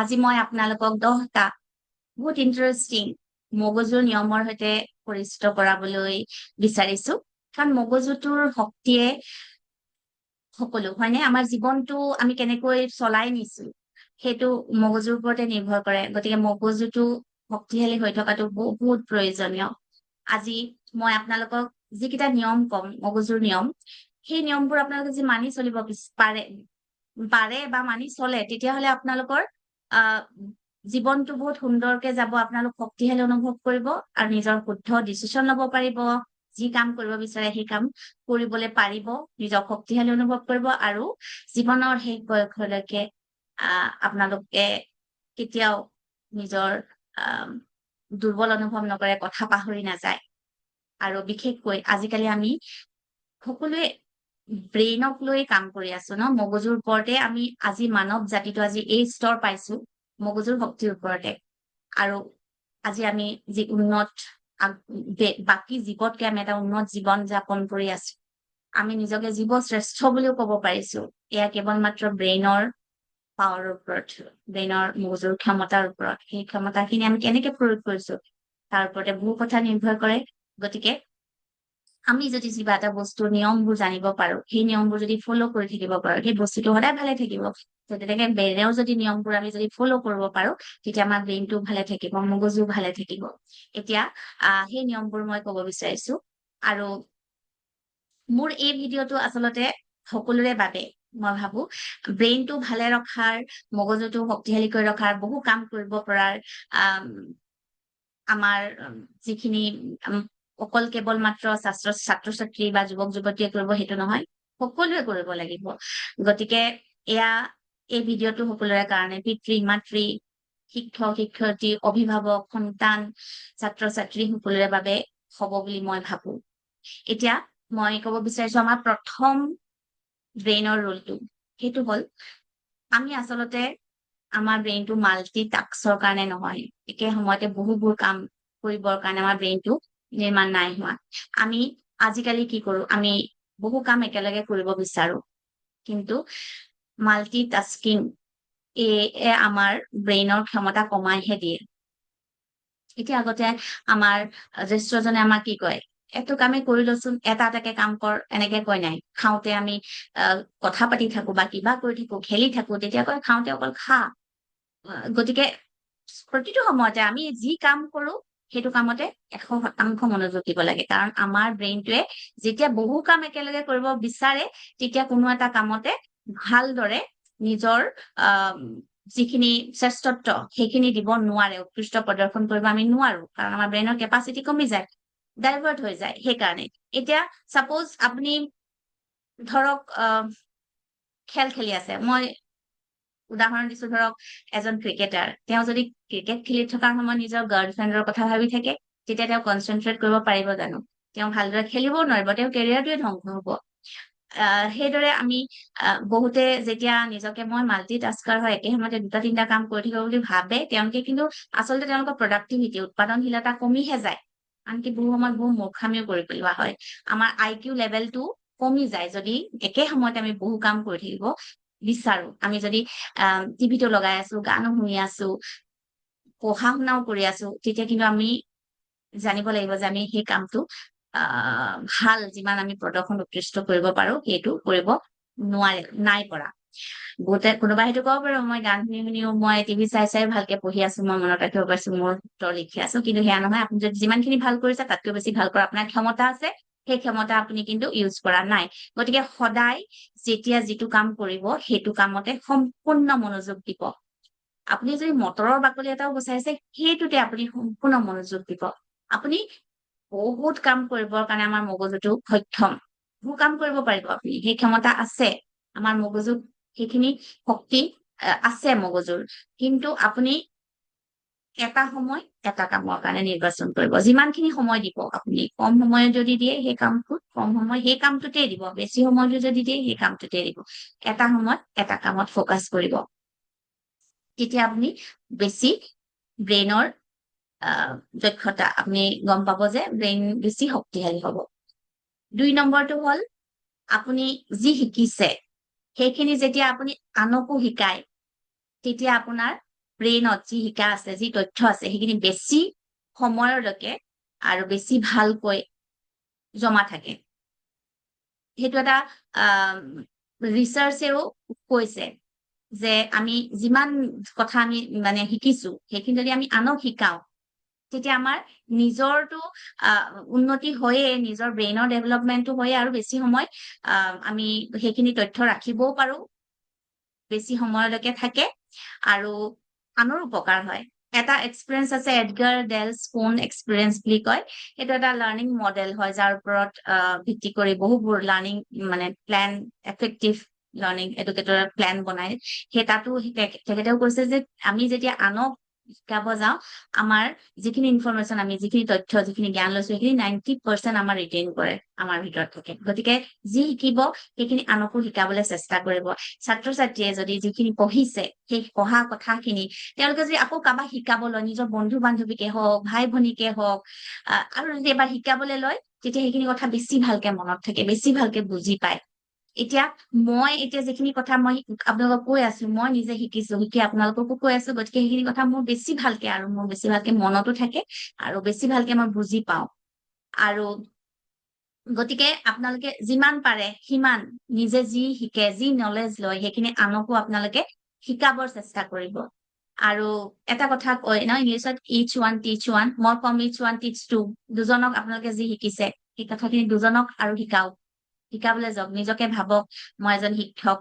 আজি মই আপোনালোকক 10টা বহুত ইণ্টাৰেষ্টিং মগজুৰ নিয়মৰ সৈতে পৰিচিত কৰাবলৈ বিচাৰিছো। কাৰণ মগজুটোৰ শক্তিয়ে সকলো হয়নে আমাৰ জীৱনটো আমি কেনেকৈ চলাই নিছো সেইটো মগজুৰ ওপৰতে নিৰ্ভৰ কৰে। গতিকে মগজুটো শক্তিশালী হৈ থকাটো বহুত প্ৰয়োজনীয়। আজি মই আপোনালোকক যিকেইটা নিয়ম কম মগজুৰ নিয়ম, সেই নিয়মবোৰ আপোনালোকে যদি মানি চলিব পাৰে বা মানি চলে, তেতিয়াহ'লে আপোনালোকৰ আহ জীৱনটো বহুত সুন্দৰকে যাব। আপোনালোক শক্তিশালী অনুভৱ কৰিব আৰু নিজৰ শুদ্ধ ডিচিশ্যন ল'ব পাৰিব। যি কাম কৰিব বিচাৰে সেই কাম কৰিবলৈ পাৰিব, নিজক শক্তিশালী অনুভৱ কৰিব আৰু জীৱনৰ শেষ বয়সলৈকে আপোনালোকে কেতিয়াও নিজৰ দুৰ্বল অনুভৱ নকৰে, কথা পাহৰি নাযায়। আৰু বিশেষকৈ আজিকালি আমি সকলোৱে ব্ৰেইনক লৈ কাম কৰি আছো ন, মগজুৰ ওপৰতে আমি আজি মানৱ জাতিটো আজি এই স্তৰ পাইছো মগজুৰ শক্তিৰ ওপৰতে। আৰু আজি আমি যি উন্নত বাকী জীৱতকে আমি এটা উন্নত জীৱন যাপন কৰি আছো। আমি নিজকে জীৱ শ্ৰেষ্ঠ বুলিও ক'ব পাৰিছো। এয়া কেৱল মাত্ৰ ব্ৰেইনৰ পাৱাৰৰ ওপৰত, ব্ৰেইনৰ মগজুৰ ক্ষমতাৰ ওপৰত। সেই ক্ষমতাখিনি আমি কেনেকে প্ৰয়োগ কৰিছো তাৰ ওপৰতে বহু কথা নিৰ্ভৰ কৰে। গতিকে আমি যদি কিবা এটা বস্তুৰ নিয়মবোৰ জানিব পাৰো, সেই নিয়মবোৰ যদি ফ'ল' কৰি থাকিব পাৰো, সেই বস্তুটো সদায় ভালে থাকিব। তেনেকে ব্ৰেইনেও যদি নিয়মবোৰ আমি যদি ফ'ল' কৰিব পাৰো, তেতিয়া আমাৰ ব্ৰেইনটো ভালে থাকিব, মগজু ভালে থাকিব। এতিয়া সেই নিয়মবোৰ মই ক'ব বিচাৰিছো। আৰু মোৰ এই ভিডিঅ'টো আচলতে সকলোৰে বাবে মই ভাবো ব্ৰেইনটো ভালে ৰখাৰ, মগজুটো শক্তিশালী কৰি ৰখাৰ, বহু কাম কৰিব পৰাৰ আমাৰ যিখিনি অকল কেৱল মাত্ৰ ছাত্ৰ ছাত্ৰী বা যুৱক যুৱতীয়ে কৰিব সেইটো নহয়, সকলোৱে কৰিব লাগিব। গতিকে এই ভিডিঅ'টো সকলোৰে কাৰণে, পিতৃ মাতৃ, শিক্ষক শিক্ষয়িত্ৰী, অভিভাৱক, সন্তান, ছাত্ৰ ছাত্ৰী সকলোৰে বাবে হ'ব বুলি মই ভাবো। এতিয়া মই ক'ব বিচাৰিছো আমাৰ প্ৰথম ব্ৰেইনৰ ৰোলটো, সেইটো হ'ল আমি আচলতে আমাৰ ব্ৰেইনটো মাল্টি টাস্কৰ কাৰণে নহয়, একে সময়তে বহুবোৰ কাম কৰিবৰ কাৰণে আমাৰ ব্ৰেইনটো নিৰ্মাণ নাই হোৱা। আমি আজিকালি কি কৰো, আমি বহু কাম একেলগে কৰিব বিচাৰো, কিন্তু মাল্টি টাস্কিং আমাৰ ব্ৰেইনৰ ক্ষমতা কমাইহে দিয়ে। এতিয়া আগতে আমাৰ জ্যেষ্ঠজনে আমাক কি কয়, এইটো কামে কৰি লচোন, এটা এটাকে কাম কৰ, এনেকে কয় নাই। খাওঁতে আমি কথা পাতি থাকো বা কিবা কৰি থাকো, খেলি থাকো, তেতিয়া কয় খাওঁতে অকল খা। গতিকে প্ৰতিটো সময়তে আমি যি কাম কৰো সেইটো কামতে 100% মনোযোগ দিব লাগে। কাৰণ আমাৰ ব্ৰেইনটোৱে যেতিয়া বহু কাম একেলগে কৰিব বিচাৰে, তেতিয়া কোনো এটা কামতে ভালদৰে নিজৰ যিখিনি শ্ৰেষ্ঠত্ব সেইখিনি দিব নোৱাৰে, উৎকৃষ্ট প্ৰদৰ্শন কৰিব আমি নোৱাৰো। কাৰণ আমাৰ ব্ৰেইনৰ কেপাচিটি কমি যায়, ডাইভাৰ্ট হৈ যায়। সেইকাৰণে এতিয়া চাপোজ আপুনি ধৰক খেল খেলি আছে, মই উদাহৰণ দিছো, ধৰক এজন ক্ৰিকেটাৰ, তেওঁ যদি ক্ৰিকেট খেলি থকাৰ সময়ত নিজৰ গাৰ্লফ্ৰেণ্ডৰ কথা ভাবি থাকে, তেতিয়া তেওঁ কনচেনট্ৰেট কৰিব পাৰিব জানো? তেওঁ ভালদৰে খেলিবও নোৱাৰিব, তেওঁৰ কেৰিয়াৰটোৱে ধ্বংস হব। সেইদৰে আমি বহুতে যেতিয়া নিজকে মই মাল্টি টাস্কাৰ হয়, একে সময়তে 2-3টা কাম কৰি থাকিব বুলি ভাবে, তেওঁলোকে কিন্তু আচলতে তেওঁলোকৰ প্ৰডাক্টিভিটি, উৎপাদনশীলতা কমিহে যায়। আনকি বহু সময়ত বহু মূৰ্খামিও কৰি পেলোৱা হয়। আমাৰ IQ লেভেলটো কমি যায় যদি একে সময়তে আমি বহু কাম কৰি থাকিব বিচাৰো। আমি যদি টিভিটো লগাই আছো, গানো শুনি আছো, পঢ়া শুনাও কৰি আছো, তেতিয়া কিন্তু আমি জানিব লাগিব যে আমি সেই কামটো ভাল যিমান আমি প্ৰদৰ্শন উৎকৃষ্ট কৰিব পাৰো, সেইটো কৰিব নাই পৰা। বহুতে কোনোবাই সেইটো ক'ব পাৰো, মই গান শুনি শুনিও, মই টিভি চাই চাই ভালকে পঢ়ি আছো, মই মনত ৰাখিব পাৰিছো, মোৰ উত্তৰ লিখি আছো। কিন্তু সেয়া নহয়। আপুনি যদি যিমানখিনি ভাল কৰিছে তাতকৈ বেছি ভাল কৰা আপোনাৰ ক্ষমতা আছে, সেই ক্ষমতা আপুনি কিন্তু ইউজ কৰা নাই। গতিকে সদায় যেতিয়া যিটো কাম কৰিব সেইটো কামতে সম্পূৰ্ণ মনোযোগ দিব। আপুনি যদি মটৰৰ বাকলি এটাও গুচাইছে, সেইটোতে আপুনি সম্পূৰ্ণ মনোযোগ দিব। আপুনি বহুত কাম কৰিবৰ কাৰণে আমাৰ মগজুটো সক্ষম, বহু কাম কৰিব পাৰিব আপুনি, সেই ক্ষমতা আছে আমাৰ মগজুত, সেইখিনি শক্তি আছে মগজুৰ। কিন্তু আপুনি এটা সময় এটা কামৰ কাৰণে নিৰ্বাচন কৰিব। যিমানখিনি সময় দিব, আপুনি কম সময় যদি দিয়ে সেই কামটোত কম সময় সেই কামটোতে দিব, বেছি সময়টো যদি দিয়ে সেই কামটোতে দিব। এটা সময়ত এটা কামত ফ'কাছ কৰিব, তেতিয়া আপুনি বেছি ব্ৰেইনৰ দক্ষতা আপুনি গম পাব যে ব্ৰেইন বেছি শক্তিশালী হ'ব। 2 নম্বৰটো হ'ল আপুনি যি শিকিছে সেইখিনি যেতিয়া আপুনি আনকো শিকায়, তেতিয়া আপোনাৰ ব্ৰেইনত যি শিকা আছে, যি তথ্য আছে, সেইখিনি বেছি সময়লৈকে আৰু বেছি ভালকৈ জমা থাকে। সেইটো এটা ৰিচাৰ্চেও কৈছে যে আমি যিমান কথা আমি মানে শিকিছো সেইখিনি যদি আমি আনক শিকাও তেতিয়া আমাৰ নিজৰটো উন্নতি হয়ে, নিজৰ ব্ৰেইনৰ ডেভেলপমেন্টটো হয়ে, আৰু বেছি সময় আমি সেইখিনি তথ্য ৰাখিবও পাৰো, বেছি সময়লৈকে থাকে, আৰু আনৰো উপকাৰ হয়। এটা এক্সপিৰিয়েঞ্চ আছে, এডগাৰ ডেল স্পোন এক্সপিৰিয়েঞ্চ বুলি কয়। সেইটো এটা লাৰ্নিং মডেল হয়, যাৰ ওপৰত ভিত্তি কৰি বহুবোৰ লাৰ্নিং মানে plan, effective learning educator plan বনাই। সেই তাতো তেখেতেও কৈছে যে আমি যেতিয়া আনক শিকাব যাওঁ, আমাৰ যিখিনি ইনফৰমেশ্যন, আমি যিখিনি তথ্য, যিখিনি জ্ঞান লৈছো, সেইখিনি 90% আমাৰ ৰিটেইন কৰে, আমাৰ ভিতৰত থাকে। গতিকে যি শিকিব সেইখিনি আনকো শিকাবলৈ চেষ্টা কৰিব। ছাত্ৰ ছাত্ৰীয়ে যদি যিখিনি পঢ়িছে সেই পঢ়া কথাখিনি তেওঁলোকে যদি আকৌ কাৰোবাক শিকাবলৈ, নিজৰ বন্ধু বান্ধৱীকে হওক, ভাই ভনীকে হওক, আৰু যদি এবাৰ শিকাবলৈ লয়, তেতিয়া সেইখিনি কথা বেছি ভালকে মনত থাকে, বেছি ভালকে বুজি পায়। এতিয়া যিখিনি কথা মই আপোনালোকক কৈ আছো, মই নিজে শিকিছো, শিকি আপোনালোককো কৈ আছো, গতিকে সেইখিনি কথা মোৰ বেছি ভালকে মনতো থাকে, আৰু বেছি ভালকে মই বুজি পাওঁ। আৰু গতিকে আপোনালোকে যিমান পাৰে সিমান নিজে যি শিকে, যি নলেজ লয়, সেইখিনি আনকো আপোনালোকে শিকাবৰ চেষ্টা কৰিব। আৰু এটা কথা কয় ন ইংলিছত, ইচ ওৱান টিচ ওৱান, মই কম ইচ ওৱান টিচ টু। দুজনক আপোনালোকে যি শিকিছে সেই কথাখিনি দুজনক আৰু শিকাবলৈ যাওক। নিজকে ভাবক মই এজন শিক্ষক,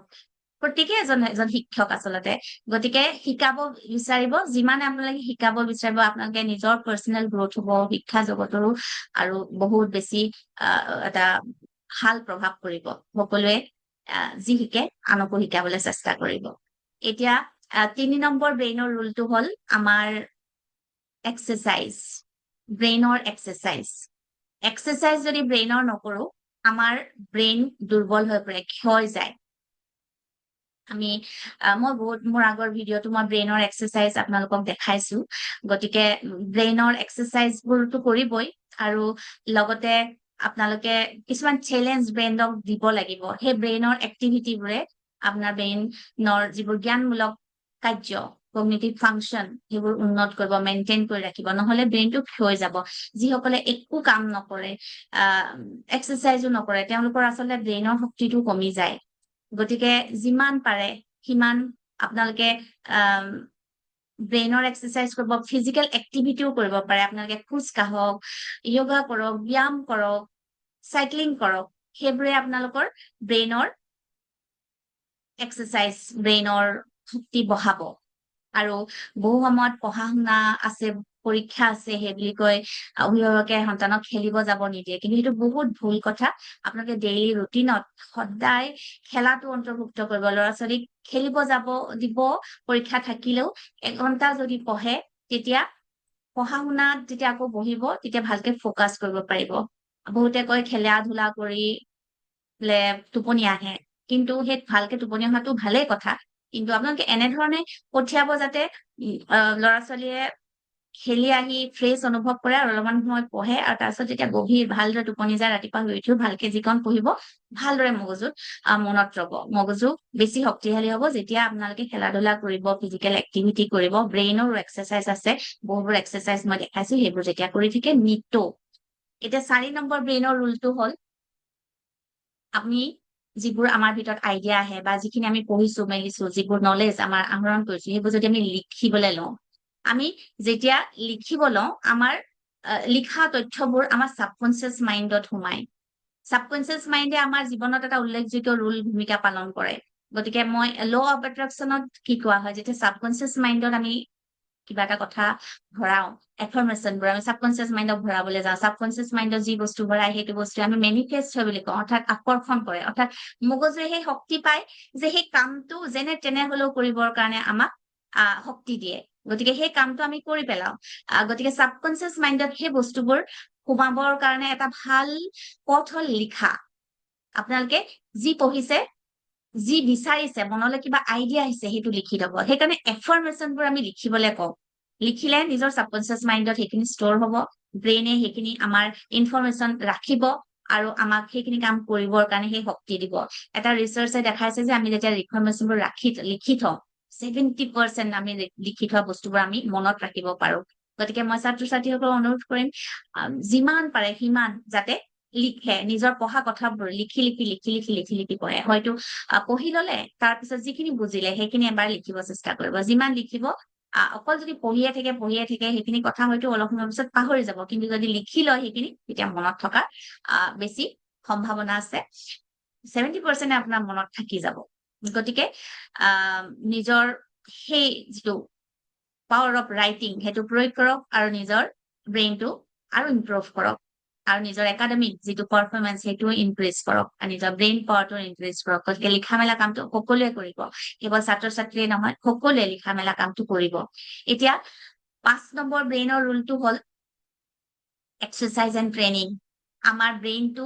প্ৰত্যেকে এজন শিক্ষক আচলতে। গতিকে শিকাব বিচাৰিব, যিমানে আপোনালোকে শিকাব বিচাৰিব, আপোনালোকে নিজৰ পাৰ্চনেল গ্ৰোথ হব, শিক্ষা জগতৰো আৰু বহুত বেছি এটা ভাল প্ৰভাৱ পৰিব। সকলোৱে যি শিকে আনকো শিকাবলৈ চেষ্টা কৰিব। এতিয়া 3 নম্বৰ ব্ৰেইনৰ ৰুলটো হ'ল আমাৰ এক্সাৰচাইজ, ব্ৰেইনৰ এক্সাৰচাইজ। এক্সাৰচাইজ যদি ব্ৰেইনৰ নকৰো, আমাৰ ব্ৰেইন দুৰ্বল হৈ পৰে, ক্ষয় যায়। মই মোৰ আগৰ ভিডিঅ'টো মই ব্ৰেইনৰ এক্সাৰচাইজ আপোনালোকক দেখাইছো। গতিকে ব্ৰেইনৰ এক্সাৰচাইজ বোৰতো কৰিবই, আৰু লগতে আপোনালোকে কিছুমান চেলেঞ্জ ব্ৰেইনক দিব লাগিব। সেই ব্ৰেইনৰ এক্টিভিটিবোৰে আপোনাৰ ব্ৰেইনৰ যিবোৰ জ্ঞানমূলক কাৰ্য, কগনিটিভ ফাংচন, সেইবোৰ উন্নত কৰিব, মেইনটেইন কৰি ৰাখিব। নহলে ব্ৰেইনটো ক্ষয় যাব। যিসকলে একো কাম নকৰে, এক্সাৰচাইজো নকৰে, তেওঁলোকৰ আচলতে ব্ৰেইনৰ শক্তিটো কমি যায়। গতিকে যিমান পাৰে সিমান আপোনালোকে ব্ৰেইনৰ এক্সাৰচাইজ কৰিব, ফিজিকেল এক্টিভিটিও কৰিব পাৰে। আপোনালোকে খোজ কাঢ়ক, য়োগা কৰক, ব্যায়াম কৰক, চাইক্লিং কৰক, সেইবোৰে আপোনালোকৰ ব্ৰেইনৰ এক্সাৰচাইজ, ব্ৰেইনৰ শক্তি বঢ়াব। আৰু বহু সময়ত পঢ়া শুনা আছে, পৰীক্ষা আছে, সেই বুলি কৈ অভিভাৱকে সন্তানক খেলিব যাব নিদিয়ে, কিন্তু সেইটো বহুত ভুল কথা। আপোনালোকে ডেইলি ৰুটিনত সদায় খেলাটো অন্তৰ্ভুক্ত কৰিব। ল'ৰা ছোৱালীক খেলিব যাব দিব, পৰীক্ষা থাকিলেও 1 ঘন্টা যদি পঢ়ে, তেতিয়া পঢ়া শুনাত যেতিয়া আকৌ বহিব, তেতিয়া ভালকে ফকাচ কৰিব পাৰিব। বহুতে কয় খেলা ধূলা কৰি টোপনি আহে, কিন্তু সেই ভালকে টোপনি অহাটো ভালেই কথা, কিন্তু আপোনালোকে এনেধৰণে পঠিয়াব যাতে ল'ৰা ছোৱালীয়ে খেলি আহি ফ্ৰেছ অনুভৱ কৰে, আৰু অলপমান সময় পঢ়ে, আৰু তাৰপিছত যেতিয়া গভীৰ ভালদৰে টোপনি যায়, ৰাতিপুৱা শুই উঠিও ভালকে যিকণ পঢ়িব, ভালদৰে মগজুত মনত ৰব। মগজু বেছি শক্তিশালী হ'ব যেতিয়া আপোনালোকে খেলা ধূলা কৰিব, ফিজিকেল এক্টিভিটি কৰিব। ব্ৰেইনৰো এক্সাৰচাইজ আছে, বহুবোৰ এক্সাৰচাইজ মই দেখাইছো, সেইবোৰ যেতিয়া কৰি থাকে নিতৌ। এতিয়া 4 নম্বৰ ব্ৰেইনৰ ৰুলটো হ'ল, আমি যিবোৰ আমাৰ ভিতৰত আইডিয়া আহে, বা যিখিনি আমি পঢ়িছো মেলিছো, যিবোৰ নলেজ আমাৰ আহৰণ কৰিছো, সেইবোৰ যদি আমি লিখিবলৈ লওঁ, আমি যেতিয়া লিখিব লওঁ, আমাৰ লিখা তথ্যবোৰ আমাৰ ছাবকনচিয়াছ মাইণ্ডত সোমায়। ছাবকনচিয়াছ মাইণ্ডে আমাৰ জীৱনত এটা উল্লেখযোগ্য ভূমিকা পালন কৰে। গতিকে মই ল অফ এট্ৰেকশ্যনত কি কোৱা হয়, যেতিয়া ছাবকনচিয়াছ মাইণ্ডত আমি কিবা এটা কথা ভৰাও, এফাৰ্মেশ্যনবোৰ আমি ছাবকনচিয়াছ মাইণ্ডক ভৰাবলৈ যাওঁ, ছাবকনচিয়াছ মাইণ্ডত যি বস্তু ভৰাই, সেইটো বস্তু আমি মেনিফেষ্ট হয় বুলি কওঁ, অৰ্থাৎ আকৰ্ষণ কৰে। অৰ্থাৎ মগজুৱে সেই শক্তি পায় যে সেই কামটো যেনে তেনে হলেও কৰিবৰ কাৰণে আমাক শক্তি দিয়ে। গতিকে সেই কামটো আমি কৰি পেলাও। গতিকে ছাবকনচিয়াছ মাইণ্ডত সেই বস্তুবোৰ সোমাবৰ কাৰণে এটা ভাল পথ হ'ল লিখা। আপোনালোকে যি পঢ়িছে, যি বিচাৰিছে, মনলৈ কিবা আইডিয়া আহিছে, সেইটো লিখি থব। সেইকাৰণে এফাৰ্মেশ্যনবোৰ আমি লিখিবলৈ কওঁ। লিখিলে নিজৰ ছাবকনচিয়াছ মাইণ্ডত সেইখিনি ষ্ট'ৰ হ'ব, ব্ৰেইনে সেইখিনি আমাৰ ইনফৰমেশ্যন ৰাখিব, আৰু আমাক সেইখিনি কাম কৰিবৰ কাৰণে সেই শক্তি দিব। এটা ৰিচাৰ্চে দেখাইছে যে আমি যেতিয়া ইনফৰমেশ্যনবোৰ লিখি থওঁ, 70% আমি লিখি থোৱা বস্তুবোৰ আমি মনত ৰাখিব পাৰো গতিকে মই ছাত্ৰ ছাত্ৰীসকলক অনুৰোধ কৰিম যিমান পাৰে সিমান যাতে লিখে নিজৰ পঢ়া কথাবোৰ লিখি পঢ়ে হয়তো পঢ়ি ললে তাৰপিছত যিখিনি বুজিলে সেইখিনি এবাৰ লিখিব চেষ্টা কৰিব যিমান লিখিব অকল যদি পঢ়িয়ে থাকে সেইখিনি কথা হয়তো অলপ সময়ৰ পিছত পাহৰি যাব কিন্তু যদি লিখি লয় সেইখিনি তেতিয়া মনত থকাৰ বেছি সম্ভাৱনা আছে 70% আপোনাৰ মনত থাকি যাব গতিকে নিজৰ সেই যিটো পাৱাৰ অফ ৰাইটিং সেইটো প্ৰয়োগ কৰক আৰু নিজৰ ব্ৰেইনটো আৰু ইম্প্ৰুভ কৰক আৰু নিজৰ একাডেমিক যিটো পাৰফৰ্মেঞ্চ সেইটো ইনক্ৰিজ কৰক আৰু নিজৰ ব্ৰেইন পাৱাৰটো ইনক্ৰিজ কৰক গতিকে লিখা মেলা কামটো সকলোৱে কৰিব কেৱল ছাত্ৰ ছাত্ৰীয়ে নহয় সকলোৱে লিখা মেলা কামটো কৰিব এতিয়া 5 নম্বৰ ব্ৰেইনৰ ৰুলটো হ'ল এক্সাৰচাইজ এণ্ড ট্ৰেইনিং আমাৰ ব্ৰেইনটো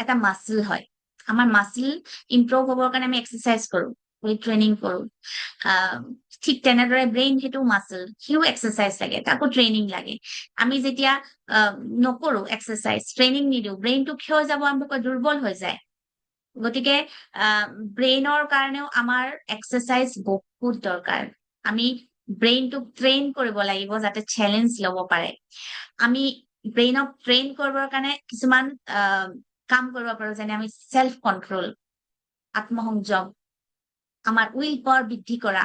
এটা মাসল হয় আমাৰ মাসল ইমপ্ৰুভ হ'বৰ কাৰণে আমি এক্সাৰচাইজ কৰো উইথ ট্ৰেইনিং কৰো ঠিক তেনেদৰে ব্ৰেইন সেইটো মাসল সিও এক্সাৰচাইজ লাগে তাকো ট্ৰেইনিং লাগে আমি যেতিয়া নকৰো এক্সাৰচাইজ ট্ৰেইনিং নিদিও ব্ৰেইনটো ক্ষয় যাব আমি দুৰ্বল হৈ যায় গতিকে ব্ৰেইনৰ কাৰণেও আমাৰ এক্সাৰচাইজ বহুত দৰকাৰ আমি ব্ৰেইনটোক ট্ৰেইন কৰিব লাগিব যাতে চেলেঞ্জ ল'ব পাৰে আমি ব্ৰেইনক ট্ৰেইন কৰিবৰ কাৰণে কিছুমান কাম কৰিব পাৰো যেনে আমি সেলফ কন্ট্ৰোল আত্মসংযম আমাৰ উইল পাৱাৰ বৃদ্ধি কৰা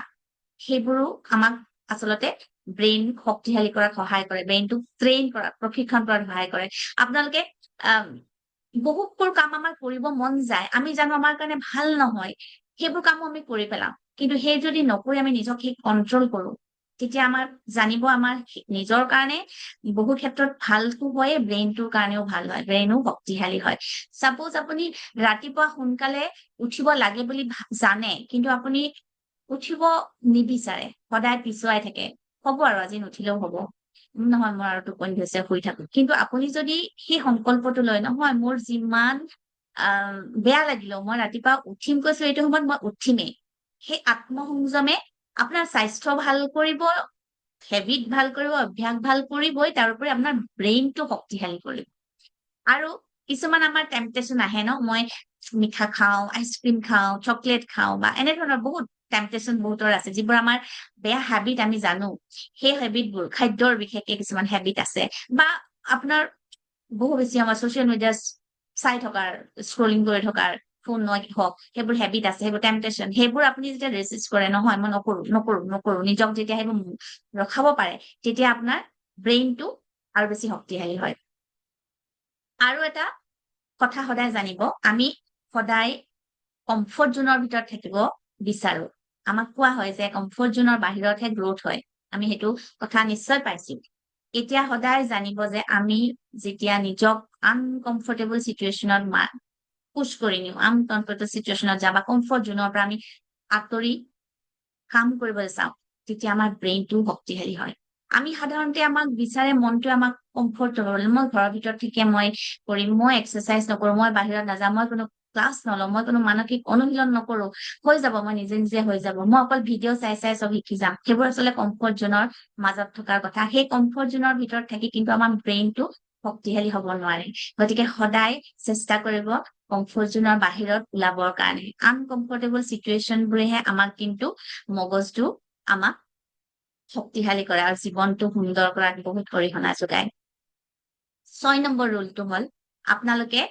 সেইবোৰো আমাক আচলতে ব্ৰেইন শক্তিশালী কৰাত সহায় কৰে ব্ৰেইনটোক ট্ৰেইন কৰাত প্ৰশিক্ষণ কৰাত সহায় কৰে আপোনালোকে বহুতবোৰ কাম আমাৰ কৰিব মন যায় আমি জানো আমাৰ কাৰণে ভাল নহয় সেইবোৰ কামো আমি কৰি পেলাওঁ কিন্তু সেই যদি নকৰি আমি নিজক সেই কন্ট্ৰোল কৰো তেতিয়া আমাৰ জানিব আমাৰ নিজৰ কাৰণে বহু ক্ষেত্ৰত ভালটো হয় ব্ৰেইনটোৰ কাৰণেও ভাল হয় ব্ৰেইনো শক্তিশালী হয় সাপোজ আপুনি ৰাতিপুৱা সোনকালে উঠিব লাগে বুলি জানে কিন্তু আপুনি উঠিব নিবিচাৰে সদায় পিছুৱাই থাকে হ'ব আৰু আজি নুঠিলেও হ'ব নহয় মোৰ আৰু টোপনি হৈছে শুই থাকো কিন্তু আপুনি যদি সেই সংকল্পটো লয় নহয় মোৰ যিমান বেয়া লাগিলেও মই ৰাতিপুৱা উঠিম কৈছো এইটো সময়ত মই উঠিমেই সেই আত্মসংযমে আপোনাৰ স্বাস্থ্য ভাল কৰিব হেবিট ভাল কৰিব অভ্যাস ভাল কৰিবই তাৰোপৰি আপোনাৰ ব্ৰেইনটো শক্তিশালী কৰিব আৰু কিছুমান আমাৰ টেম্পটেশ্যন আহে ন মই মিঠা খাওঁ আইচক্ৰীম খাওঁ চকলেট খাওঁ বা এনেধৰণৰ বহুত টেম্পটেশ্যন বহুতৰ আছে যিবোৰ আমাৰ বেয়া হেবিট আমি জানো সেই হেবিটবোৰ খাদ্যৰ বিশেষকে কিছুমান হেবিট আছে বা আপোনাৰ বহু বেছি আমাৰ ছচিয়েল মিডিয়া চাই থকাৰ স্ক্ৰলিং কৰি থকাৰ ফোন হওক সেইবোৰ হেবিট আছে সেইবোৰ টেম্পটেশ্যন সেইবোৰ আপুনি যেতিয়া ৰেজিষ্ট কৰে নহয় মই নকৰো নিজক যেতিয়া সেইবোৰ ৰখাব পাৰে তেতিয়া আপোনাৰ ব্ৰেইনটো আৰু বেছি শক্তিশালী হয় আৰু এটা কথা সদায় জানিব আমি সদায় কমফৰ্ট জোনৰ ভিতৰত থাকিব বিচাৰো আমাক কোৱা হয় যে কমফৰ্ট জোনৰ বাহিৰতহে গ্ৰোথ হয় আমি সেইটো কথা নিশ্চয় পাইছো এতিয়া সদায় জানিব যে আমি যেতিয়া নিজক আনকমফৰ্টেবল চিটুৱেশ্যনত পুশ কৰি নিও আনকমফৰ্টেবল চিটুৱেশ্যনত যাবা কমফৰ্ট জোনৰ পৰা আমি আঁতৰি কাম কৰিবলৈ চাওঁ তেতিয়া আমাৰ ব্ৰেইনটো শক্তিশালী হয় আমি সাধাৰণতে আমাক বিচাৰে মনটো আমাক কমফৰ্টেবল মই ঘৰৰ ভিতৰত থেকে মই কৰিম মই এক্সাৰচাইজ নকৰো মই বাহিৰত নাযাওঁ মই কোনো ক্লাছ নলওঁ মই কোনো মানসিক অনুশীলন নকৰো হৈ যাব মই নিজে হৈ যাব মই অকল ভিডিঅ' চাই চব শিকি যাম সেইবোৰ আচলতে কমফৰ্ট জোনৰ মাজত থকাৰ কথা সেই কমফৰ্ট জোনৰ ভিতৰত থাকি কিন্তু আমাৰ ব্ৰেইনটো শক্তিশালী হ'ব নোৱাৰে গতিকে সদায় চেষ্টা কৰিব কমফৰ্ট জোনৰ বাহিৰত ওলাবৰ কাৰণে আনকমফৰ্টেবল চিটুৱেশ্যন বোৰেহে আমাক কিন্তু মগজটো আমাক শক্তিশালী কৰে আৰু জীৱনটো সুন্দৰ কৰাত বহুত অৰিহণা যোগায় 6 নম্বৰ ৰুলটো হ'ল আপোনালোকে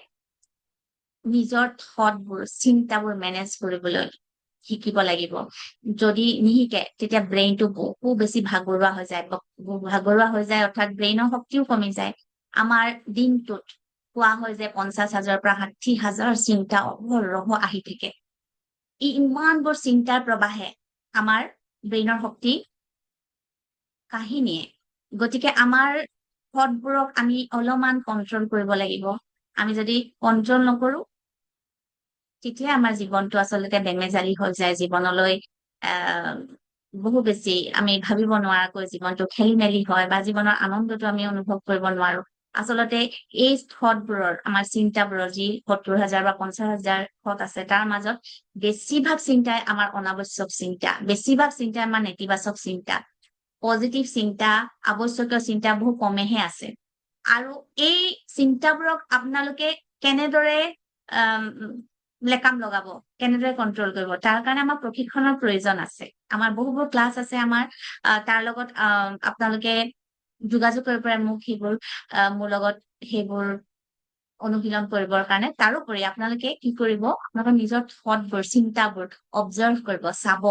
নিজৰ থটবোৰ চিন্তাবোৰ মেনেজ কৰিবলৈ শিকিব লাগিব যদি নিশিকে তেতিয়া ব্ৰেইনটো বহু বেছি ভাগৰুৱা হৈ যায় অৰ্থাৎ ব্ৰেইনৰ শক্তিও কমি যায় আমাৰ দিনটোত কোৱা হয় যে 50,000 পৰা 60,000 চিন্তা অহৰহ আহি থাকে ইমানবোৰ চিন্তাৰ প্ৰবাহে আমাৰ ব্ৰেইনৰ শক্তি কাহিনীয়ে গতিকে আমাৰ থটবোৰক আমি অলপমান কন্ট্ৰোল কৰিব লাগিব আমি যদি কন্ট্ৰোল নকৰো তেতিয়া আমাৰ জীৱনটো আচলতে বেমেজালি হৈ যায় জীৱনলৈ বহু বেছি আমি ভাবিব নোৱাৰাকৈ জীৱনটো খেলি মেলি হয় বা জীৱনৰ আনন্দটো আমি অনুভৱ কৰিব নোৱাৰো আচলতে এই থটবোৰৰ আমাৰ চিন্তাবোৰৰ যি 70,000 বা 50,000 থট আছে তাৰ মাজত বেছিভাগ চিন্তাই আমাৰ অনাৱশ্যক চিন্তা বেছিভাগ চিন্তাই আমাৰ নেতিবাচক চিন্তা পজিটিভ চিন্তা আৱশ্যকীয় চিন্তা বহু কমেহে আছে আৰু এই চিন্তাবোৰক আপোনালোকে কেনেদৰে লেকাম লগাব কেনেদৰে কন্ট্ৰল কৰিব তাৰ কাৰণে আমাৰ প্ৰশিক্ষণৰ প্ৰয়োজন আছে আমাৰ বহুবোৰ ক্লাছ আছে আমাৰ তাৰ লগত আপোনালোকে যোগাযোগ কৰিব পাৰে মোক সেইবোৰ মোৰ লগত সেইবোৰ অনুশীলন কৰিবৰ কাৰণে তাৰোপৰি আপোনালোকে কি কৰিব আপোনালোকৰ নিজৰ থটবোৰ চিন্তাবোৰ অবজাৰ্ভ কৰিব চাব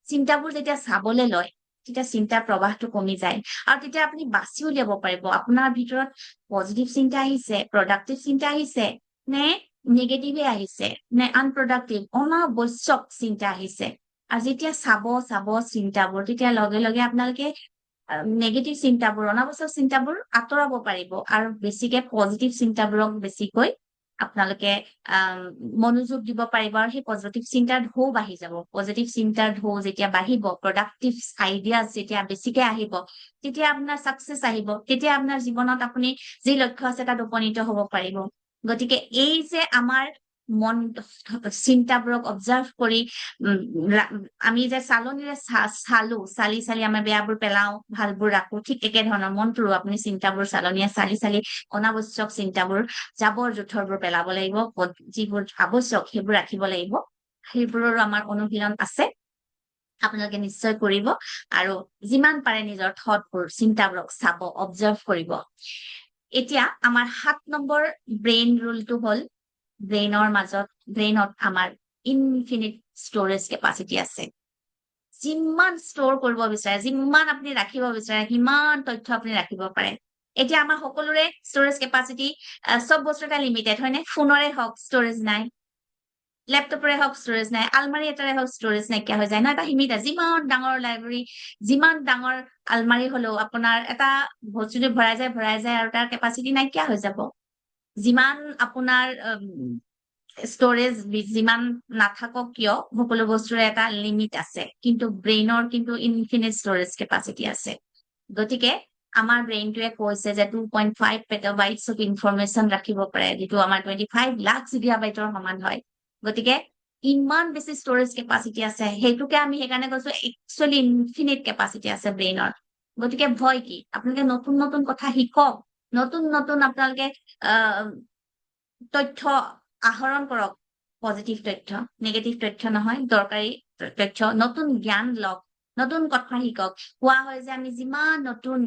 চিন্তাবোৰ যেতিয়া চাবলৈ লয় তেতিয়া চিন্তাৰ প্ৰবাহটো কমি যায় আৰু তেতিয়া আপুনি বাছি উলিয়াব পাৰিব আপোনাৰ ভিতৰত পজিটিভ চিন্তা আহিছে প্ৰডাক্টিভ চিন্তা আহিছে নে নেগেটিভে আহিছে নে আনপ্ৰডাক্টিভ অনাৱশ্যক চিন্তা আহিছে আৰু যেতিয়া চাব চিন্তাবোৰ তেতিয়া লগে লগে আপোনালোকে নেগেটিভ চিন্তাবোৰ অনাৱশ্যক চিন্তাবোৰ আঁতৰাব পাৰিব আৰু বেছিকে পজিটিভ চিন্তাবোৰক বেছিকৈ আপোনালোকে মনোযোগ দিব পাৰিব আৰু সেই পজিটিভ চিন্তাৰ ঢৌ বাঢ়ি যাব পজিটিভ চিন্তাৰ ঢৌ যেতিয়া বাঢ়িব প্ৰডাক্টিভ আইডিয়াজ যেতিয়া বেছিকে আহিব তেতিয়া আপোনাৰ চাকচেছ আহিব তেতিয়া আপোনাৰ জীৱনত আপুনি যি লক্ষ্য আছে তাত উপনীত হ'ব পাৰিব গতিকে এই যে আমাৰ মন চিন্তাবোৰক অবজাৰ্ভ কৰি আমি যে চালনীৰে চালি আমাৰ বেয়াবোৰ পেলাও ভালবোৰ ৰাখো ঠিক একে ধৰণৰ মনটোৰো আপুনি চিন্তাবোৰ চালনীয়ে চালি অনাৱশ্যক চিন্তাবোৰ জাবৰ জোথৰবোৰ পেলাব লাগিব যিবোৰ আৱশ্যক সেইবোৰ ৰাখিব লাগিব সেইবোৰৰো আমাৰ অনুশীলন আছে আপোনালোকে নিশ্চয় কৰিব আৰু যিমান পাৰে নিজৰ থটবোৰ চিন্তাবোৰক চাব অবজাৰ্ভ কৰিব এতিয়া আমাৰ 7 নম্বৰ ব্ৰেইন ৰুলটো হ'ল ব্ৰেইনত আমাৰ ইনফিনিট ষ্টৰেজ কেপাচিটি আছে যিমান ষ্টৰ কৰিব বিচাৰে যিমান আপুনি ৰাখিব বিচাৰে সিমান তথ্য আপুনি ৰাখিব পাৰে এতিয়া আমাৰ সকলোৰে ষ্টৰেজ কেপাচিটি সব বস্তু এটা লিমিটেড হয়নে ফোনৰে হওক ষ্টৰেজ নাই লেপটপৰে হওক ষ্টৰেজ নাই আলমাৰী এটাৰে হওক ষ্টৰেজ নাইকিয়া হৈ যায় ন এটা সীমিত যিমান ডাঙৰ লাইব্ৰেৰী যিমান ডাঙৰ আলমাৰী হলেও আপোনাৰ এটা বস্তু ভৰাই যায় আৰু তাৰ কেপাচিটি নাইকিয়া হৈ যাব যিমান আপোনাৰ ষ্টৰেজ যিমান নাথাকক কিয় সকলো বস্তুৰে এটা লিমিট আছে কিন্তু ব্ৰেইনৰ কিন্তু ইনফিনিট ষ্টৰেজ কেপাচিটি আছে গতিকে আমাৰ ব্ৰেইনটোৱে কৈছে যে 2.5 পেটাবাইটছ অফ ইনফৰমেশ্যন ৰাখিব পাৰে যিটো আমাৰ 25 লাখ গিগাবাইটৰ সমান হয় গতিকে ইমান বেছি ষ্টৰেজ কেপাচিটি আছে সেইটোকে আমি সেইকাৰণে কৈছো একচুৱেলি ইনফিনিট কেপাচিটি আছে ব্ৰেইনৰ গতিকে ভয় কি আপোনালোকে নতুন নতুন কথা শিকক নতুন আপোনালোকে তথ্য আহৰণ কৰক পজিটিভ তথ্য নেগেটিভ তথ্য নহয় দৰকাৰী তথ্য নতুন জ্ঞান লওক নতুন কথা শিকক কোৱা হয় যে আমি যিমান নতুন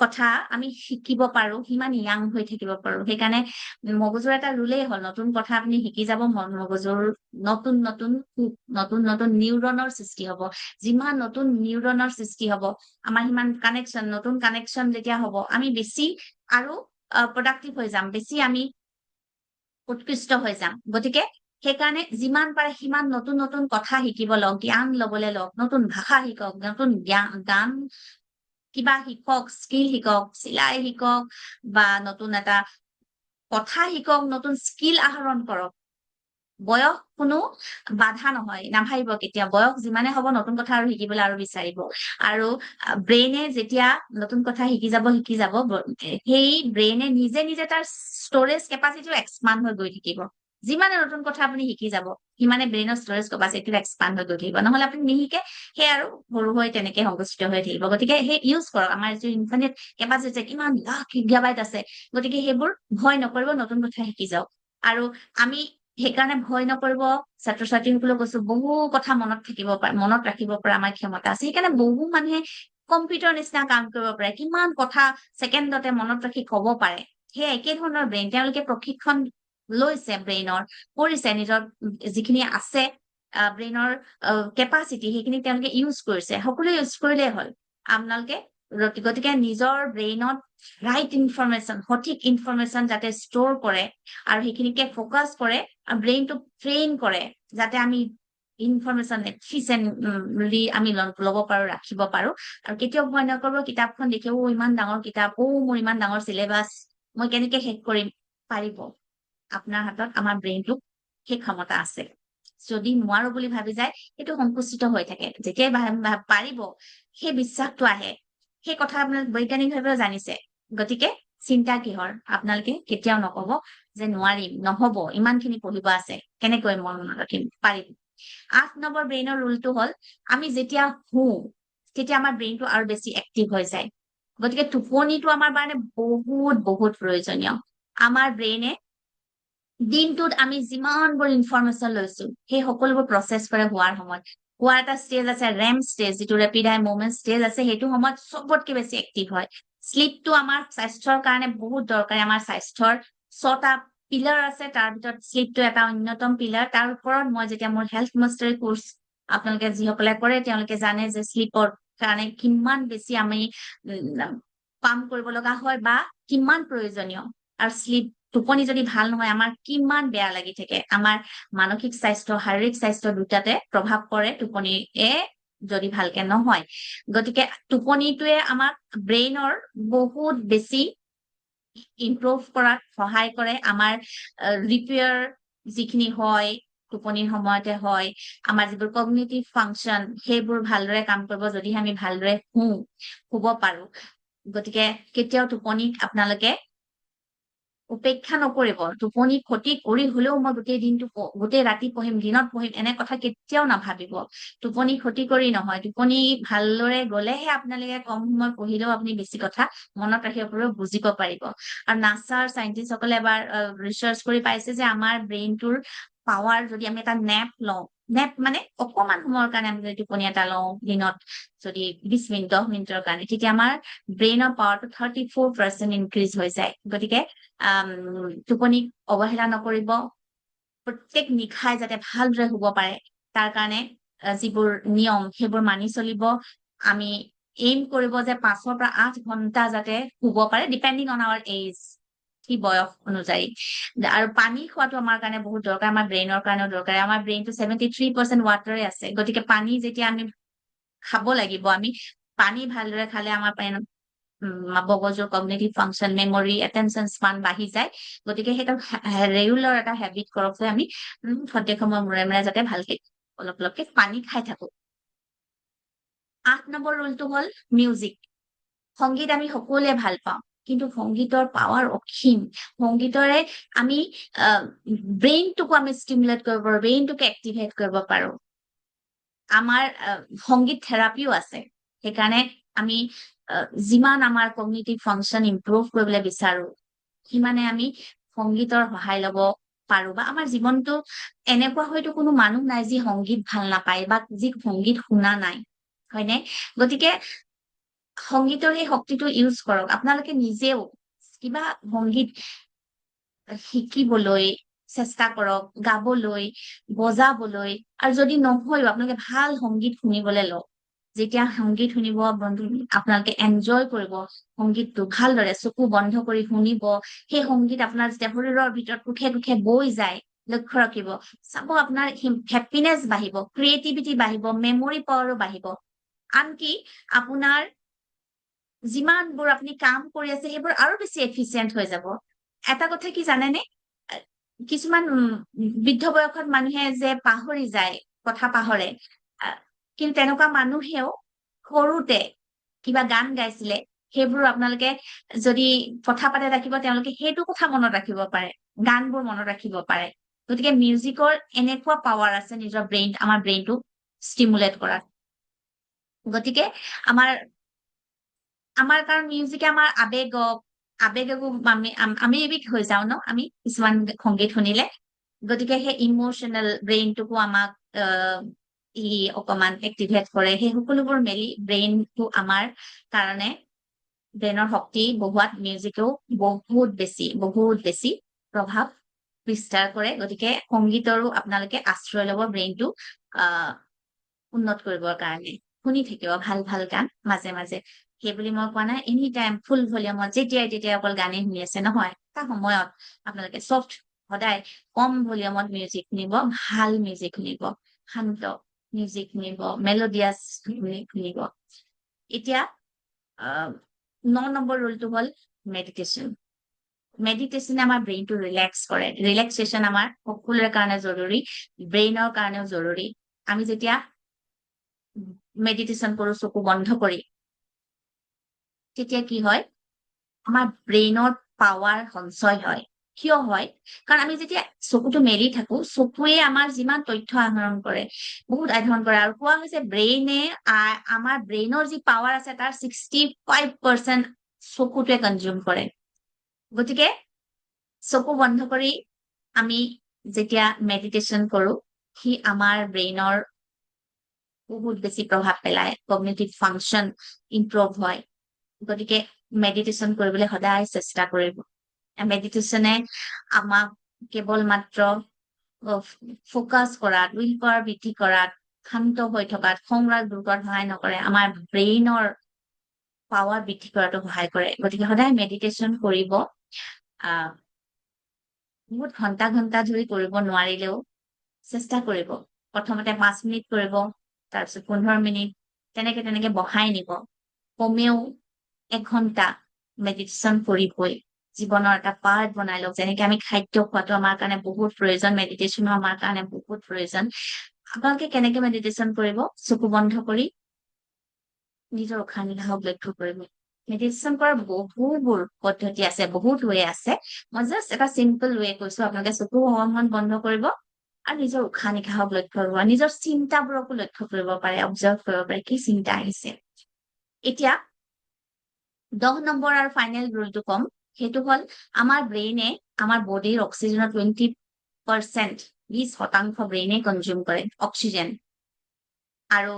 কথা আমি শিকিব পাৰো সিমান ইয়াং হৈ থাকিব পাৰো সেইকাৰণে মগজুৰ এটা ৰুলেই হ'ল নতুন কথা আপুনি শিকি যাব মগজুৰ নতুন নিউৰনৰ সৃষ্টি হ'ব যিমান নতুন নিউৰনৰ সৃষ্টি হ'ব আমাৰ সিমান কানেকশ্যন নতুন কানেকশ্যন যেতিয়া হ'ব আমি বেছি আৰু প্ৰডাক্টিভ হৈ যাম বেছি আমি উৎকৃষ্ট হৈ যাম গতিকে সেইকাৰণে যিমান পাৰে সিমান নতুন কথা শিকিব লওক জ্ঞান লবলৈ লওক নতুন ভাষা শিকক নতুন গান কিবা শিকক স্কিল শিকক চিলাই শিকক বা নতুন এটা কথা শিকক নতুন স্কিল আহৰণ কৰক বয়স কোনো বাধা নহয় নাভাবিব কেতিয়া বয়স যিমানে হ'ব নতুন কথা আৰু শিকিবলৈ আৰু বিচাৰিব আৰু ব্ৰেইনে যেতিয়া নতুন কথা শিকি যাব সেই ব্ৰেইনে নিজে তাৰ ষ্টৰেজ কেপাচিটিও এক্সপাণ্ড হৈ গৈ থাকিব যিমানে নতুন কথা আপুনি শিকি যাব সিমানে ব্ৰেইনৰ ষ্টৰেজ কেপাচিটি এক্সপাণ্ড হৈ গৈ থাকিব নহলে আপুনি নিশিকে সেই আৰু সৰু হৈ তেনেকে সংকুচিত হৈ থাকিব গতিকে সেই ইউজ কৰক আমাৰ যিটো ইনফিনিট কেপাচিটি কিমান লাখ গিগাবাইট আছে গতিকে সেইবোৰ ভয় নকৰিব নতুন কথা শিকি যাওক আৰু আমি সেইকাৰণে ভয় নকৰিব ছাত্ৰ ছাত্ৰীসকলক কৈছো বহু কথা মনত ৰাখিব পৰা আমাৰ ক্ষমতা আছে সেইকাৰণে বহু মানুহে কম্পিউটাৰ নিচিনা কাম কৰিব পাৰে কিমান কথা ছেকেণ্ডতে মনত ৰাখি কব পাৰে সেই একে ধৰণৰ ব্ৰেইন তেওঁলোকে প্ৰশিক্ষণ লৈছে ব্ৰেইনৰ কৰিছে নিজৰ যিখিনি আছে ব্ৰেইনৰ কেপাচিটি সেইখিনি তেওঁলোকে ইউজ কৰিছে সকলোৱে ইউজ কৰিলেই হ'ল আপোনালোকে গতিকে নিজৰ ব্ৰেইনত ৰাইট ইনফৰমেশ্যন সঠিক ইনফৰমেশ্যন যাতে ষ্টৰ কৰে আৰু সেইখিনিকে ফকাছ কৰে আৰু ব্ৰেইনটো ট্ৰেইন কৰে যাতে আমি ইনফৰমেশ্যন এফিচিয়েণ্টলি আমি ল'ব পাৰো ৰাখিব পাৰো আৰু কেতিয়াও ভয় নকৰিব কিতাপখন দেখিও ইমান ডাঙৰ কিতাপ মোৰ ইমান ডাঙৰ চিলেবাছ মই কেনেকে শেষ কৰিম পাৰিব আপোনাৰ হাতত আমাৰ ব্ৰেইনটোক সেই ক্ষমতা আছে যদি নোৱাৰো বুলি ভাবি যায় সেইটো সংকুচিত হৈ থাকে যেতিয়াই পাৰিব সেই বিশ্বাসটো আহে সেই কথা আপোনালোকে বৈজ্ঞানিকভাৱে জানিছে গতিকে চিন্তা কিহৰ আপোনালোকে কেতিয়াও নকব যে নোৱাৰিম নহব ইমানখিনি পঢ়িব আছে কেনেকৈ মই মনত ৰাখিম পাৰিম 8 নম্বৰ ব্ৰেইনৰ ৰুলটো হ'ল আমি যেতিয়া শুওঁ তেতিয়া আমাৰ ব্ৰেইনটো আৰু বেছি এক্টিভ হৈ যায় গতিকে টোপনিটো আমাৰ কাৰণে বহুত প্ৰয়োজনীয় আমাৰ ব্ৰেইনে দিনটোত আমি যিমানবোৰ ইনফৰমেশ্যন লৈছো সেই সকলোবোৰ প্ৰচেছ কৰে হোৱাৰ সময়ত হোৱাৰ এটা ষ্টেজ আছে ৰেম ষ্টেজ যিটো ৰেপিড আই মুভমেণ্ট ষ্টেজ আছে সেইটো সময়ত চবতকে বেছি এক্টিভ হয় শ্লিপটো আমাৰ স্বাস্থ্যৰ কাৰণে বহুত দৰকাৰী আমাৰ স্বাস্থ্যৰ 6টা পিলাৰ আছে তাৰ ভিতৰত শ্লিপটো এটা অন্যতম পিলাৰ তাৰ ওপৰত মই যেতিয়া মোৰ হেল্থ মাষ্টাৰী কোৰ্চ আপোনালোকে যিসকলে কৰে তেওঁলোকে জানে যে শ্লিপৰ কাৰণে কিমান বেছি আমি কাম কৰিব লগা হয় বা কিমান প্ৰয়োজনীয় আৰু শ্লিপ টোপনি যদি ভাল নহয় আমাৰ কিমান বেয়া লাগি থাকে আমাৰ মানসিক স্বাস্থ্য শাৰীৰিক স্বাস্থ্য দুটাতে প্ৰভাৱ পৰে টোপনিয়ে যদি ভালকে নহয় গতিকে টোপনিটোৱে আমাক ব্ৰেইনৰ বহুত বেছি ইমপ্ৰুভ কৰাত সহায় কৰে আমাৰ ৰিপেয়াৰ যিখিনি হয় টোপনিৰ সময়তে হয় আমাৰ যিবোৰ কগনিটিভ ফাংচন সেইবোৰ ভালদৰে কাম কৰিব যদি আমি ভালদৰে শুব পাৰো গতিকে কেতিয়াও টোপনিক আপোনালোকে উপেক্ষা নকৰিব টোপনি ক্ষতি কৰি হলেও মই গোটেই দিনটো গোটেই ৰাতি পঢ়িম দিনত পঢ়িম এনে কথা কেতিয়াও নাভাবিব টোপনি ক্ষতি কৰি নহয় টোপনি ভালদৰে গলেহে আপোনালোকে কম সময় পঢ়িলেও আপুনি বেছি কথা মনত ৰাখিব পাৰিব বুজিব পাৰিব আৰু নাছাৰ চাইন্টিষ্ট সকলে এবাৰ ৰিচাৰ্চ কৰি পাইছে যে আমাৰ ব্ৰেইনটোৰ পাৱাৰ যদি আমি এটা নেপ লওঁ নেপ মানে অকমান সময়ৰ কাৰণে আমি যদি টোপনি এটা লওঁ দিনত যদি 20 মিনিট 10 মিনিটৰ কাৰণে তেতিয়া আমাৰ ব্ৰেইনৰ পাৱাৰটো 34% ইনক্ৰিজ হৈ যায় গতিকে টোপনিক অৱহেলা নকৰিব প্ৰত্যেক নিশাই যাতে ভালদৰে শুব পাৰে তাৰ কাৰণে যিবোৰ নিয়ম সেইবোৰ মানি চলিব আমি এইম কৰিব যে 5 পৰা 8 ঘন্টা যাতে শুব পাৰে ডিপেণ্ডিং অন আৱাৰ এজ কি বয়স অনুযায়ী আৰু পানী খোৱাটো আমাৰ কাৰণে বহুত দৰকাৰ আমাৰ ব্ৰেইনৰ কাৰণেও দৰকাৰ আমাৰ ব্ৰেইনটো 73% ৱাটাৰে আছে গতিকে পানী যেতিয়া আমি খাব লাগিব আমি পানী ভালদৰে খালে আমাৰ মগজুৰ cognitive function memory attention span বাঢ়ি যায় গতিকে সেইটো ৰেগুলাৰ এটা হেবিট কৰক যে আমি সঠিক সময় মূৰে মূৰে যাতে ভালকে অলপ অলপকে পানী খাই থাকো 8 নম্বৰ ৰুলটো হ'ল মিউজিক সংগীত আমি সকলোৱে ভাল পাওঁ কিন্তু সংগীতৰ পাৱাৰ অসীম সংগীতৰে আমি ব্ৰেইনটোকো আমি ষ্টিমুলেট কৰিব পাৰো ব্ৰেইনটোকে এক্টিভেট কৰিব পাৰো আমাৰ সংগীত থেৰাপিও আছে সেইকাৰণে আমি যিমান আমাৰ কগনিটিভ ফাংচন ইমপ্ৰুভ কৰিবলৈ বিচাৰো সিমানে আমি সংগীতৰ সহায় লব পাৰো বা আমাৰ জীৱনটো এনেকুৱা হয়তো কোনো মানুহ নাই যি সংগীত ভাল নাপায় বা যি সংগীত শুনা নাই হয়নে গতিকে সংগীতৰ সেই শক্তিটো ইউজ কৰক আপোনালোকে নিজেও কিবা সংগীত শিকিবলৈ চেষ্টা কৰক গাবলৈ বজাবলৈ আৰু যদি নহয়ও আপোনালোকে ভাল সংগীত শুনিবলৈ লওক যেতিয়া সংগীত শুনিব বন্ধু আপোনালোকে এনজয় কৰিব সংগীতটো ভালদৰে চকু বন্ধ কৰি শুনিব সেই সংগীত আপোনাৰ যেতিয়া শৰীৰৰ ভিতৰত কোঠে কোঠে বৈ যায় লক্ষ্য ৰাখিব চাব আপোনাৰ হেপিনেছ বাঢ়িব ক্ৰিয়েটিভিটি বাঢ়িব মেমৰি পাৱাৰো বাঢ়িব আনকি আপোনাৰ যিমানবোৰ আপুনি কাম কৰি আছে সেইবোৰ আৰু বেছি এফিচিয়েণ্ট হৈ যাব এটা কথা কি জানেনে কিছুমান বৃদ্ধ বয়সত মানুহে যে পাহৰি যায় কথা পাহৰে কিন্তু তেনেকুৱা মানুহেও সৰুতে কিবা গান গাইছিলে সেইবোৰ আপোনালোকে যদি কথা পাতে ৰাখিব তেওঁলোকে সেইটো কথা মনত ৰাখিব পাৰে গানবোৰ মনত ৰাখিব পাৰে গতিকে মিউজিকৰ এনেকুৱা পাৱাৰ আছে নিজৰ আমাৰ ব্ৰেইনটো ষ্টিমুলেট কৰাত গতিকে আমাৰ কাৰণ মিউজিকে আমাৰ আবেগকো আমি এবিধ হৈ যাও ন আমি কিছুমান সংগীত শুনিলে গতিকে সেই ইমোচনেল ব্ৰেইনটোকো আমাক ই অকমান এক্টিভেট কৰে সেই সকলোবোৰ মেলি ব্ৰেইনটো আমাৰ কাৰণে ব্ৰেইনৰ শক্তি বঢ়োৱাত মিউজিকেও বহুত বেছি প্ৰভাৱ বিস্তাৰ কৰে গতিকে সংগীতৰো আপোনালোকে আশ্ৰয় লব ব্ৰেইনটো উন্নত কৰিবৰ কাৰণে শুনি থাকিব ভাল ভাল গান মাজে মাজে সেইবুলি মই কোৱা নাই এনি টাইম ফুল ভলিউমত যেতিয়াই অকল গানেই শুনি আছে নহয় এটা সময়ত আপোনালোকে চফ্ট সদায় কম ভলিউমত মিউজিক শুনিব ভাল মিউজিক শুনিব শান্ত মিউজিক শুনিব মেলোডিয়াছ শুনিব এতিয়া 9 নম্বৰ ৰুলটো হ'ল মেডিটেশ্যনে আমাৰ ব্ৰেইনটো ৰিলেক্স কৰে ৰিলেক্সেশ্যন আমাৰ সকলোৰে কাৰণে জৰুৰী ব্ৰেইনৰ কাৰণেও জৰুৰী আমি যেতিয়া মেডিটেশ্যন কৰো চকু বন্ধ কৰি তেতিয়া কি হয় আমাৰ ব্ৰেইনৰ পাৱাৰ সঞ্চয় হয় কিয় হয় কাৰণ আমি যেতিয়া চকুটো মেলি থাকো চকুৱে আমাৰ যিমান তথ্য আহৰণ কৰে বহুত অধ্যয়ন কৰে আৰু কোৱা হৈছে ব্ৰেইনে আমাৰ ব্ৰেইনৰ যি পাৱাৰ আছে তাৰ 65% চকুটোৱে কনজিউম কৰে গতিকে চকু বন্ধ কৰি আমি যেতিয়া মেডিটেশ্যন কৰো সি আমাৰ ব্ৰেইনৰ বহুত বেছি প্ৰভাৱ পেলায় কগনিটিভ ফাংচন ইম্প্ৰুভ হয় গতিকে মেডিটেশ্যন কৰিবলৈ সদায় চেষ্টা কৰিব মেডিটেশ্যনে আমাক কেৱল মাত্ৰ ফোকাছ কৰাত উইল পাৱাৰ বৃদ্ধি কৰাত শান্ত হৈ থকাত খং-ৰাগ দূৰ কৰাত সহায় নকৰে আমাৰ ব্ৰেইনৰ পাৱাৰ বৃদ্ধি কৰাটো সহায় কৰে গতিকে সদায় মেডিটেশ্যন কৰিব বহুত ঘন্টা ঘন্টা ধৰি কৰিব নোৱাৰিলেও চেষ্টা কৰিব প্ৰথমতে 5 মিনিট কৰিব তাৰপিছত 15 মিনিট তেনেকে বঢ়াই নিব কমেও 1 ঘন্টা মেডিটেশ্যন কৰিবই জীৱনৰ এটা পাৰ্ট বনাই লওক যেনেকে আমি খাদ্য খোৱাটো আমাৰ কাৰণে বহুত প্ৰয়োজন মেডিটেশ্যনো আমাৰ কাৰণে বহুত প্ৰয়োজন আপোনালোকে কেনেকে মেডিটেশ্যন কৰিব চকু বন্ধ কৰি নিজৰ উশাহ নিশাহক লক্ষ্য কৰিব মেডিটেশ্যন কৰাৰ বহুবোৰ পদ্ধতি আছে বহুত ৱে আছে মই জাষ্ট এটা চিম্পল ৱে কৈছো আপোনালোকে চকু বন্ধ কৰিব আৰু নিজৰ উশাহ নিশাহক লক্ষ্য কৰিব নিজৰ চিন্তাবোৰকো লক্ষ্য কৰিব পাৰে অবজাৰ্ভ কৰিব পাৰে কি চিন্তা আহিছে এতিয়া 10 নম্বৰ আৰু ফাইনেল ৰুলটো কম সেইটো হল আমাৰ ব্ৰেইনে আমাৰ বডিৰ অক্সিজেনৰ 20% 20% ব্ৰেইনে কনজিউম কৰে অক্সিজেন আৰু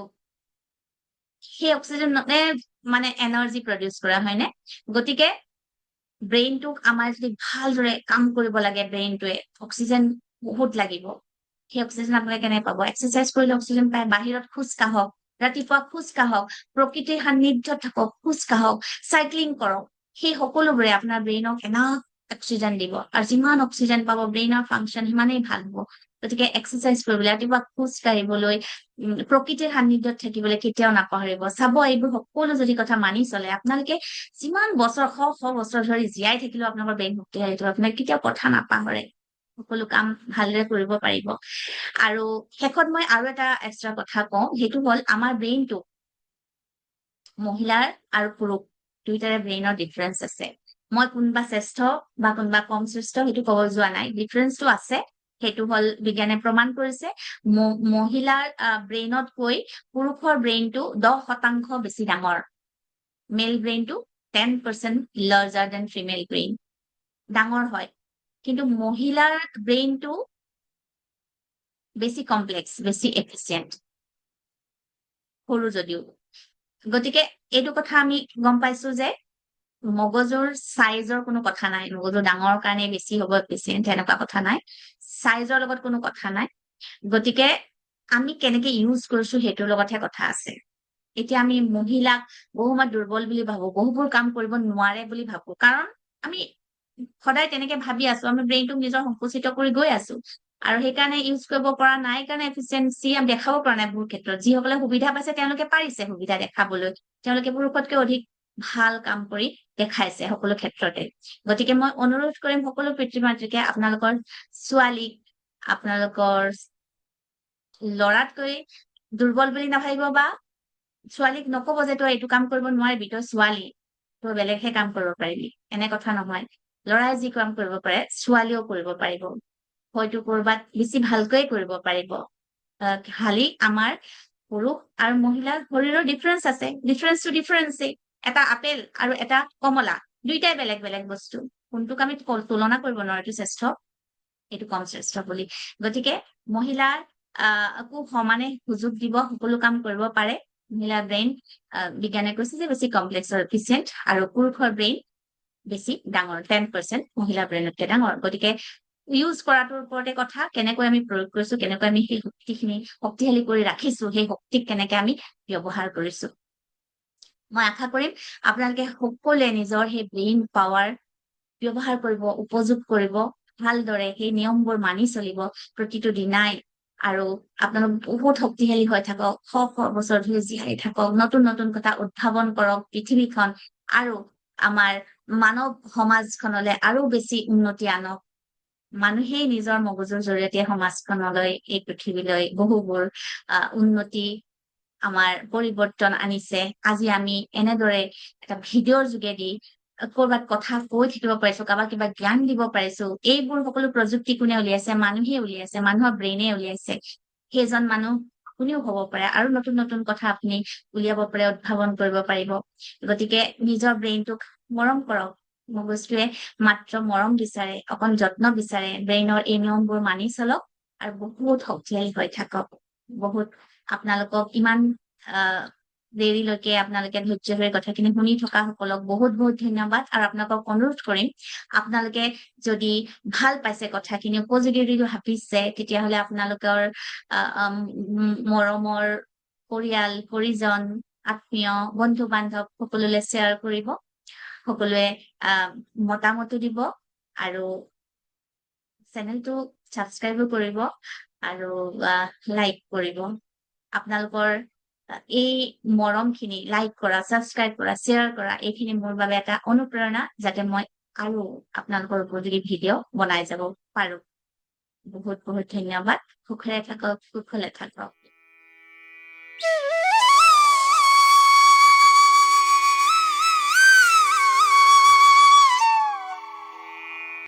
সেই অক্সিজেনে মানে এনাৰ্জি প্ৰডিউচ কৰা হয়নে গতিকে ব্ৰেইনটোক আমাৰ যদি ভালদৰে কাম কৰিব লাগে ব্ৰেইনটোৱে অক্সিজেন বহুত লাগিব সেই অক্সিজেন আপোনালোকে কেনে পাব এক্সাৰচাইজ কৰিলে অক্সিজেন পায় বাহিৰত খোজ কাঢ়ক ৰাতিপুৱা খোজ কাঢ়ক প্ৰকৃতিৰ সান্নিধ্যত থাকক খোজ কাঢ়ক চাইক্লিং কৰক সেই সকলোবোৰে আপোনাৰ ব্ৰেইনক এনাফ অক্সিজেন দিব আৰু যিমান অক্সিজেন পাব ব্ৰেইনৰ ফাংচন সিমানেই ভাল হ'ব গতিকে এক্সাৰচাইজ কৰিবলৈ ৰাতিপুৱা খোজ কাঢ়িবলৈ প্ৰকৃতিৰ সান্নিধ্যত থাকিবলৈ কেতিয়াও নাপাহৰিব চাব এইবোৰ সকলো যদি কথা মানি চলে আপোনালোকে যিমান বছৰ শ বছৰ ধৰি জীয়াই থাকিলেও আপোনালোকৰ ব্ৰেইন শক্তিশালী থাকিব আপোনাক কেতিয়াও কথা নাপাহৰে সকলো কাম ভালদৰে কৰিব পাৰিব আৰু শেষত মই আৰু এটা এক্সট্ৰা কথা কওঁ সেইটো হল আমাৰ ব্ৰেইনটো মহিলাৰ আৰু পুৰুষ দুইটাৰে ব্ৰেইনৰ ডিফাৰেন্স আছে মই কোনোবা শ্ৰেষ্ঠ বা কোনোবা কম শ্ৰেষ্ঠ সেইটো ক'ব যোৱা নাই ডিফাৰেন্সটো আছে সেইটো হল বিজ্ঞানে প্ৰমাণ কৰিছে মহিলাৰ ব্ৰেইনতকৈ পুৰুষৰ ব্ৰেইনটো 10% বেছি ডাঙৰ মেল ব্ৰেইনটো 10% লাৰ্জাৰ দেন ফিমেল ব্ৰেইন ডাঙৰ হয় কিন্তু মহিলাৰ ব্ৰেইনটো বেছি কমপ্লেক্স বেছি এফিচিয়েন্ট সৰু যদিও গতিকে এইটো কথা আমি গম পাইছো যে মগজুৰ সাইজৰ কোনো কথা নাই মগজু ডাঙৰ কাৰণে বেছি হ'ব এফিচিয়েন্ট এনেকুৱা কথা নাই সাইজৰ লগত কোনো কথা নাই গতিকে আমি কেনেকে ইউজ কৰিছো সেইটোৰ লগতহে কথা আছে এতিয়া আমি মহিলাক বহুমাত দুৰ্বল বুলি ভাবো বহুবোৰ কাম কৰিব নোৱাৰে বুলি ভাবো কাৰণ আমি সদায় তেনেকে ভাবি আছো আমি ব্ৰেইনটোক নিজৰ সংকুচিত কৰি গৈ আছো আৰু সেইকাৰণে ইউজ কৰিব পৰা নাই কাৰণে এফিচিয়েন্সি আমি দেখাব পৰা নাই বহু ক্ষেত্ৰত যিসকলে সুবিধা পাইছে তেওঁলোকে পাৰিছে সুবিধা দেখাবলৈ তেওঁলোকে পুৰুষতকৈ অধিক ভাল কাম কৰি দেখাইছে সকলো ক্ষেত্ৰতে গতিকে মই অনুৰোধ কৰিম সকলো পিতৃ মাতৃকে আপোনালোকৰ ছোৱালীক আপোনালোকৰ লৰাতকৈ দুৰ্বল বুলি নাভাবিব বা ছোৱালীক নকব যে তই এইটো কাম কৰিব নোৱাৰিবি তই ছোৱালী তই বেলেগহে কাম কৰিব পাৰিবি এনে কথা নহয় লৰাই যি কাম কৰিব পাৰে ছোৱালীও কৰিব পাৰিব হয়তো কৰবাত বেছি ভালকৈ কৰিব পাৰিব খালি আমাৰ পুৰুষ আৰু মহিলাৰ শৰীৰৰ ডিফাৰেন্স আছে ডিফাৰেন্সেই এটা আপেল আৰু এটা কমলা দুইটাই বেলেগ বেলেগ বস্তু কোনটোক আমি তুলনা কৰিব নোৱাৰো এইটো শ্ৰেষ্ঠ এইটো কম শ্ৰেষ্ঠ বুলি গতিকে মহিলাৰ আকো সমানে সুযোগ দিব সকলো কাম কৰিব পাৰে মহিলাৰ ব্ৰেইন বিজ্ঞানে কৈছে যে বেছি কমপ্লেক্স আৰু এফিচিয়েন্ট আৰু পুৰুষৰ ব্ৰেইন বেছি ডাঙৰ 10% মহিলাৰ ব্ৰেইনতকৈ ডাঙৰ গতিকে ইউজ কৰাটোৰ ওপৰতে কথা কেনেকৈ আমি প্ৰয়োগ কৰিছো কেনেকৈ আমি সেই শক্তিখিনি শক্তিশালী কৰি ৰাখিছো সেই শক্তিক কেনেকৈ আমি ব্যৱহাৰ কৰিছো মই আশা কৰিম আপোনালোকে সকলোৱে নিজৰ সেই ব্ৰেইন পাৱাৰ ব্যৱহাৰ কৰিব উপযোগ কৰিব ভালদৰে সেই নিয়মবোৰ মানি চলিব প্ৰতিটো দিনাই আৰু আপোনালোক বহুত শক্তিশালী হৈ থাকক শ বছৰ ধৰি জীয়াই থাকক নতুন নতুন কথা উদ্ভাৱন কৰক পৃথিৱীখন আৰু আমাৰ মানৱ সমাজখনলৈ আৰু বেছি উন্নতি আনক মানুহেই নিজৰ মগজুৰ জৰিয়তে সমাজখনলৈ এই পৃথিৱীলৈ বহুবোৰ উন্নতি আমাৰ পৰিৱৰ্তন আনিছে আজি আমি এনেদৰে এটা ভিডিঅ'ৰ যোগেদি কৰবাত কথা কৈ থাকিব পাৰিছো কাৰোবাক কিবা জ্ঞান দিব পাৰিছো এইবোৰ সকলো প্ৰযুক্তি কোনে উলিয়াইছে মানুহে উলিয়াইছে মানুহৰ ব্ৰেইনে উলিয়াইছে সেইজন মানুহ আপুনিও হ'ব পাৰে আৰু নতুন নতুন কথা আপুনি উলিয়াব পাৰে উদ্ভাৱন কৰিব পাৰিব গতিকে নিজৰ ব্ৰেইনটোক মৰম কৰক মগজটোৱে মাত্ৰ মৰম বিচাৰে, অকণ যত্ন বিচাৰে, ব্ৰেইনৰ এই নিয়মবোৰ মানি চলক আৰু বহুত শক্তিশালী হৈ থাকক। বহুত আপোনালোকক ইমান দেৰিলৈকে আপোনালোকে ধৈৰ্য ধৰি কথাখিনি শুনি থকা সকলক বহুত বহুত ধন্যবাদ। আৰু আপোনালোকক অনুৰোধ কৰিম, আপোনালোকে যদি ভাল পাইছে কথাখিনি, উপযোগী বুলি ভাবিছে, তেতিয়াহ'লে আপোনালোকৰ মৰমৰ পৰিয়াল, পৰিজন, আত্মীয়, বন্ধু বান্ধৱ সকলোলৈ শ্বেয়াৰ কৰিব। সকলোৱে মতামতো দিব আৰু চেনেলটো ছাবস্ক্ৰাইবো কৰিব আৰু লাইক কৰিব। আপোনালোকৰ এই মৰমখিনি লাইক কৰা, ছাবস্ক্ৰাইব কৰা, শ্বেয়াৰ কৰা, এইখিনি মোৰ বাবে এটা অনুপ্ৰেৰণা, যাতে মই আৰু আপোনালোকৰ উপযোগী ভিডিঅ' বনাই যাব পাৰো। বহুত বহুত ধন্যবাদ। সুখেৰে থাকক, কুশলে থাকক।